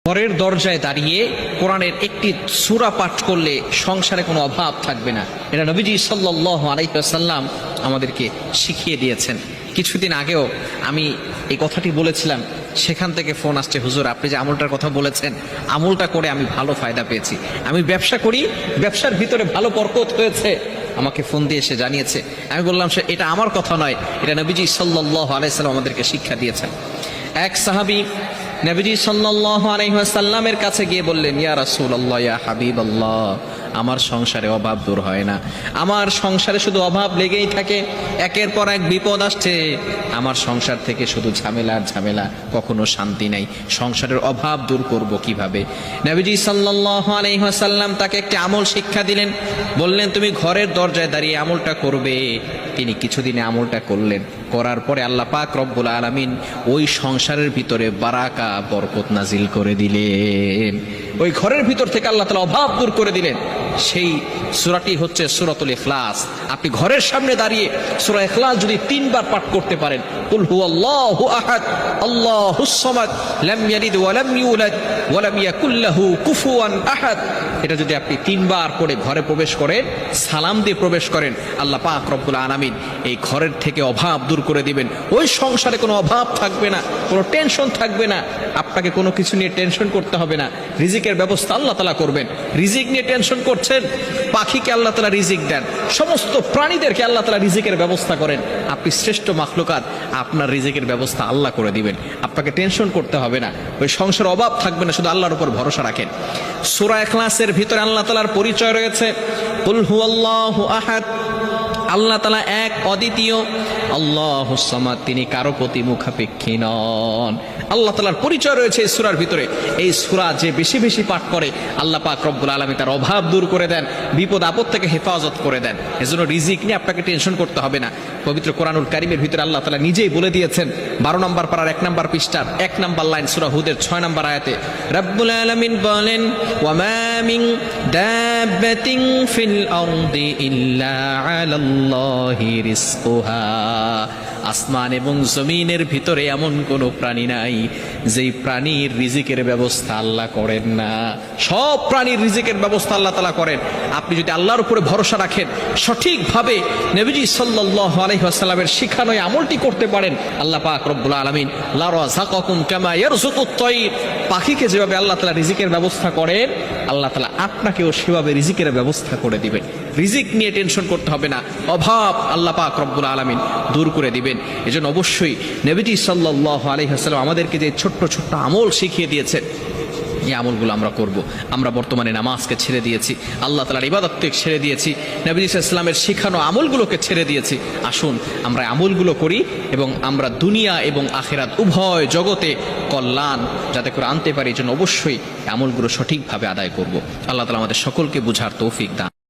ঘরের দরজায় দাঁড়িয়ে কোরআনের একটি সূরা পাঠ করলে সংসারে কোনো অভাব থাকবে না। এটা নবীজি সাল্লাল্লাহু আলাইহি ওয়াসাল্লাম আমাদেরকে শিখিয়ে দিয়েছেন। কিছুদিন আগেও আমি এই কথাটি বলেছিলাম, সেখান থেকে ফোন আসছে, হুজুর আপনি যে আমলটার কথা বলেছেন, আমলটা করে আমি ভালো ফায়দা পেয়েছি। আমি ব্যবসা করি, ব্যবসার ভিতরে ভালো বরকত হয়েছে। আমাকে ফোন দিয়ে এসে জানিয়েছে। আমি বললাম সে এটা আমার কথা নয়, এটা নবীজি সাল্লাল্লাহু আলাইহি ওয়াসাল্লাম আমাদেরকে শিক্ষা দিয়েছেন। এক সাহাবী নবীজি সাল্লাল্লাহু আলাইহি ওয়াসাল্লামের কাছে গিয়ে বললেন, ইয়া রাসূলুল্লাহ, ইয়া হাবিবাল্লাহ, আমার সংসারে অভাব দূর হয় না, আমার সংসারে শুধু অভাব লেগেই থাকে, একের পর এক বিপদ আসছে, আমার সংসার থেকে শুধু ঝামেলা আর ঝামেলা, কখনো শান্তি নাই, সংসারের অভাব দূর করব কিভাবে? নবীজি সাল্লাল্লাহু আলাইহি ওয়াসাল্লাম তাকে একটি আমল শিক্ষা দিলেন, বললেন তুমি ঘরের দরজায় দাঁড়িয়ে আমলটা করবে। তিনি কিছুদিনে আমলটা করলেন, করার পরে আল্লাহ পাক রব্বুল আলামিন ওই সংসারের ভিতরে বারাকা, বরকত নাজিল করে দিলেন। ওই ঘরের ভিতর থেকে আল্লাহ তাআলা অভাব দূর করে দিলেন। সেই সূরাটি হচ্ছে সূরাতুল ইখলাস। আপনি ঘরের সামনে দাঁড়িয়ে সূরা ইখলাস যদি 3 বার পাঠ করতে পারেন, কুল হুয়াল্লাহু আহাদ আল্লাহুস সামাদ লাম ইয়ালিদ ওয়া লাম ইউলাদ ওয়া লাম ইয়াকুল লাহু কুফুয়ান আহাদ, এটা যদি আপনি 3 বার পড়ে ঘরে প্রবেশ করেন, সালাম দিয়ে প্রবেশ করেন, আল্লাহ পাক রব্বুল আলামিন এই ঘরের থেকে অভাব দূর করে দিবেন। ওই সংসারে কোনো অভাব থাকবে না, কোনো টেনশন থাকবে না, আপনাকে কোনো কিছু নিয়ে টেনশন করতে হবে না। রিজিকের ব্যবস্থা আল্লাহ তাআলা করবেন। রিজিক নিয়ে টেনশন করছেন, পাখিকে আল্লাহ তাআলা রিজিক দেন, সমস্ত প্রাণীদেরকে আল্লাহ তাআলা রিজিকের ব্যবস্থা করেন। আপনি শ্রেষ্ঠ মাখলুকাত, আপনার রিজিকের ব্যবস্থা আল্লাহ করে দিবেন, আপনাকে টেনশন করতে হবে না, ওই সংসারে অভাব থাকবে না, শুধু আল্লাহর উপর ভরসা রাখেন। সূরা ইখলাসের ভিতরে আল্লাহ তাআলার পরিচয় রয়েছে, কুল হুয়াল্লাহু আহাদ, আল্লাহ তাআলা এক, অদ্বিতীয়, আল্লাহুস সামাদ, তিনি কারো প্রতি মুখাপেক্ষী নন। আল্লাহ তাআলার পরিচয় রয়েছে এই সূরার ভিতরে। এই সূরা যে বেশি বেশি পাঠ করে, আল্লাহ পাক রব্বুল আলামিন তার অভাব দূর করে দেন, বিপদ আপদ থেকে হেফাজত করে দেন। এজন্য রিজিক নিয়ে আপনাকে টেনশন করতে হবে না। পবিত্র কোরআনুল কারীমের ভিতরে আল্লাহ তাআলা নিজেই বলে দিয়েছেন, 12 নম্বর পারার 1 নম্বর পৃষ্ঠার 1 নম্বর লাইন, সূরা হুদের 6 নম্বর আয়াতে রব্বুল আলামিন বলেন, ওয়া মা মিন দাব্বাতিন ফিল আরদি ইল্লা আলাল্লাহি রিজকুহা, আসমান এবং জমিনের ভিতরে এমন কোনো প্রাণী নাই যেই প্রাণীর রিজিকের ব্যবস্থা আল্লাহ করেন না। সব প্রাণীর রিজিকের ব্যবস্থা আল্লাহ তাআলা করেন। আপনি যদি আল্লাহর উপরে ভরসা রাখেন, সঠিকভাবে নবীজি সাল্লাল্লাহু আলাইহি ওয়াসাল্লামের শিখানো এই আমলটি করতে পারেন, আল্লাহ পাক রব্বুল আলামিন লা রাযাকাকুম কামা ইয়ারযুকুত তায়র, পাখিকে যেভাবে আল্লাহ তাআলা রিজিকের ব্যবস্থা করেন, আল্লাহ তাআলা আপনাকেও সেভাবে রিজিকের ব্যবস্থা করে দিবেন। রিজিক নিয়ে টেনশন করতে হবে না, অভাব আল্লাহ পাক রব্বুল আলামিন দূর করে দিবেন। এজন্য অবশ্যই নবীজি সাল্লাল্লাহু আলাইহি ওয়াসাল্লাম আমাদেরকে যে ছোট্ট ছোট্ট আমল শিখিয়ে দিয়েছেন, এই আমলগুলো আমরা করব। আমরা বর্তমানে নামাজকে ছেড়ে দিয়েছি, আল্লাহ তাআলার ইবাদতকে ছেড়ে দিয়েছি, নবী সাল্লাল্লাহু আলাইহি ওয়াসাল্লামের শিখানো আমলগুলোকে ছেড়ে দিয়েছি। আসুন আমরা আমলগুলো করি এবং আমরা দুনিয়া এবং আখিরাত উভয় জগতে কল্যাণ যাতে করে আনতে পারি, এই জন্য অবশ্যই আমলগুলো সঠিকভাবে আদায় করব। আল্লাহ তাআলা আমাদের সকলকে বুঝার তৌফিক দান।